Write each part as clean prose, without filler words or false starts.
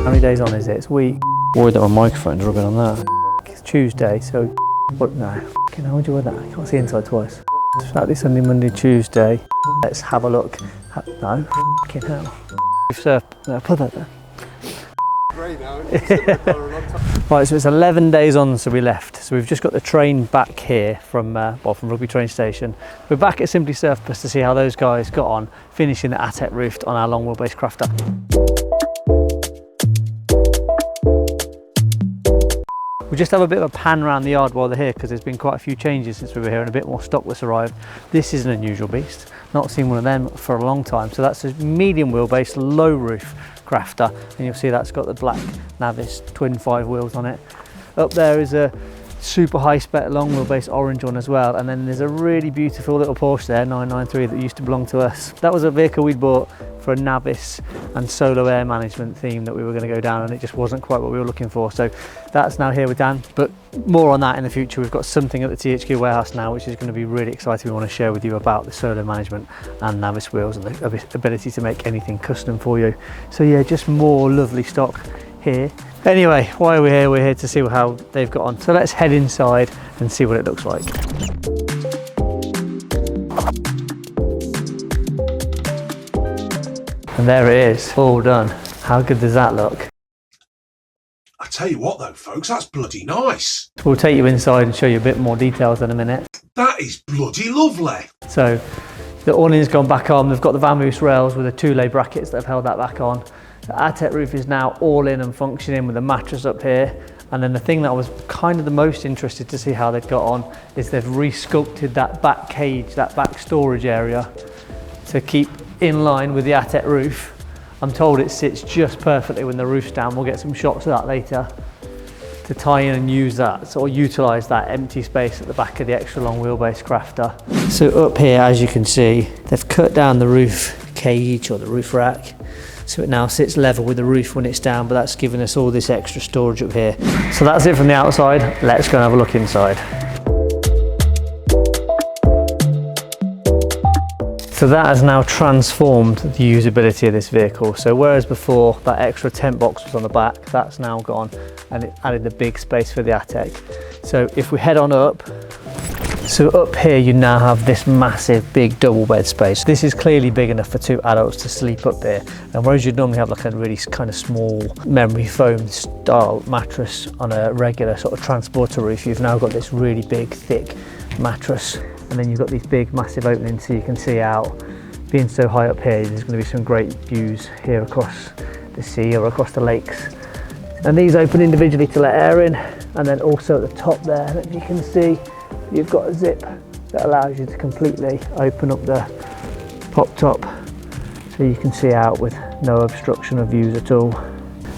How many days on is it? It's week. Worried that my microphone's rubbing on that. It's Tuesday, so what? No. How would you wear that? I can't see inside twice. Saturday, Sunday, Monday, Tuesday. Let's have a look. No. Fucking hell. We've surfed. No, put that there. Right, so it's 11 days on, so we left. So we've just got the train back here from Rugby train station. We're back at Simply Surfbus to see how those guys got on finishing the Atek roof on our long wheelbase crafter. We just have a bit of a pan around the yard while they're here because there's been quite a few changes since we were here and a bit more stock that's arrived. This is an unusual beast. Not seen one of them for a long time. So that's a medium wheelbase, low roof crafter, and you'll see that's got the black Navis twin 5 wheels on it. Up there is a super high spec long wheelbase orange one as well, and then there's a really beautiful little Porsche there, 993, that used to belong to us. That was a vehicle we'd bought for a Navis and solo air management theme that we were going to go down, and it just wasn't quite what we were looking for, so that's now here with Dan. But more on that in the future. We've got something at the THQ warehouse now which is going to be really exciting. We want to share with you about the solo management and Navis wheels and the ability to make anything custom for you. So yeah, just more lovely stock here. Anyway, why are we here? We're here to see how they've got on. So let's head inside and see what it looks like. And there it is, all done. How good does that look? I tell you what though, folks, that's bloody nice. We'll take you inside and show you a bit more details in a minute. That is bloody lovely. So the awning's gone back on. They've got the vamoose rails with the 2-lay brackets that have held that back on. The Atek roof is now all in and functioning with the mattress up here. And then the thing that I was kind of the most interested to see how they've got on is they've re-sculpted that back cage, that back storage area to keep in line with the Atek roof. I'm told it sits just perfectly when the roof's down. We'll get some shots of that later to tie in and use that, sort of utilise that empty space at the back of the extra long wheelbase crafter. So up here, as you can see, they've cut down the roof cage or the roof rack. So it now sits level with the roof when it's down, but that's given us all this extra storage up here. So that's it from the outside. Let's go and have a look inside. So that has now transformed the usability of this vehicle. So whereas before that extra tent box was on the back, that's now gone and it added the big space for the Atek. So if we head on up, so up here you now have this massive big double bed space. This is clearly big enough for 2 adults to sleep up there. And whereas you'd normally have like a really kind of small memory foam style mattress on a regular sort of transporter roof, you've now got this really big thick mattress. And then you've got these big massive openings so you can see out. Being so high up here, there's going to be some great views here across the sea or across the lakes. And these open individually to let air in, and then also at the top there, as you can see, you've got a zip that allows you to completely open up the pop top so you can see out with no obstruction of views at all.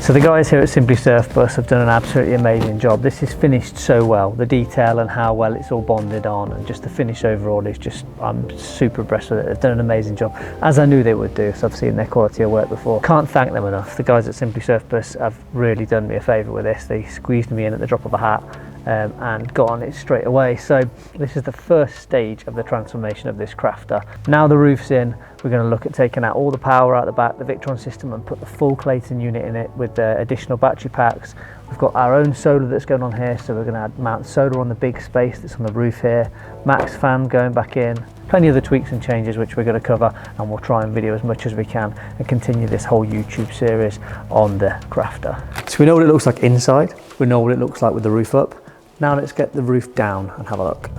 So the guys here at Simply Surfbus have done an absolutely amazing job. This is finished so well. The detail and how well it's all bonded on, and just the finish overall is just, I'm super impressed with it. They've done an amazing job, as I knew they would do, so I've seen their quality of work before. Can't thank them enough. The guys at Simply Surfbus have really done me a favour with this. They squeezed me in at the drop of a hat and got on it straight away. So this is the first stage of the transformation of this crafter. Now the roof's in, we're going to look at taking out all the power out the back, the Victron system, and put the full Clayton unit in it with the additional battery packs. We've got our own solar that's going on here, so we're going to mount solar on the big space that's on the roof here. Max fan going back in. Plenty of the tweaks and changes which we're going to cover, and we'll try and video as much as we can and continue this whole YouTube series on the crafter. So we know what it looks like inside, we know what it looks like with the roof up. Now let's get the roof down and have a look.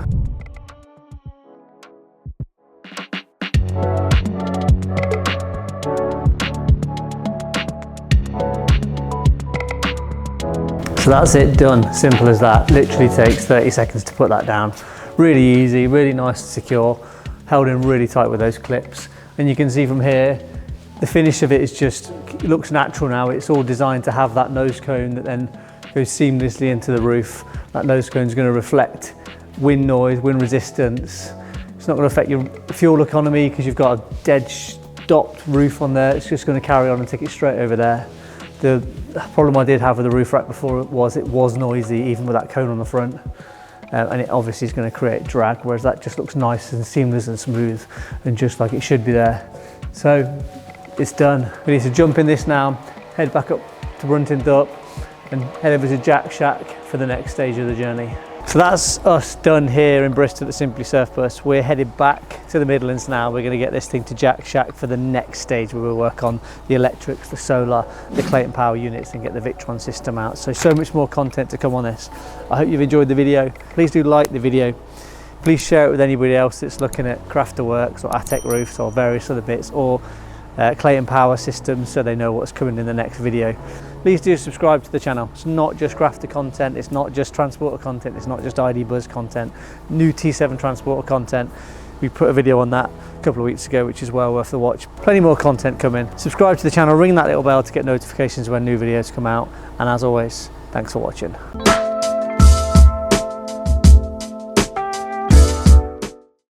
So that's it, done. Simple as that. Literally takes 30 seconds to put that down. Really easy, really nice and secure, held in really tight with those clips. And you can see from here, the finish of it is just, it looks natural now. It's all designed to have that nose cone that then goes seamlessly into the roof. That nose cone is going to reflect wind noise, wind resistance. It's not going to affect your fuel economy because you've got a dead stopped roof on there. It's just going to carry on and take it straight over there. The problem I did have with the roof rack before it was noisy, even with that cone on the front. And it obviously is going to create drag, whereas that just looks nice and seamless and smooth and just like it should be there. So it's done. We need to jump in this now, head back up to Bruntington up and head over to Jack Shack for the next stage of the journey. So that's us done here in Bristol at the Simply Surf Bus. We're headed back to the Midlands now. We're going to get this thing to Jack Shack for the next stage, where we'll work on the electrics, the solar, the Clayton power units, and get the Victron system out. So much more content to come on this. I hope you've enjoyed the video. Please do like the video. Please share it with anybody else that's looking at Crafter works or Atek roofs or various other bits, or Clayton power systems, so they know what's coming in the next video. Please do subscribe to the channel. It's not just Crafter content, it's not just transporter content, it's not just ID Buzz content, new T7 transporter content. We put a video on that a couple of weeks ago, which is well worth the watch. Plenty more content coming. Subscribe to the channel, ring that little bell to get notifications when new videos come out, and as always, thanks for watching.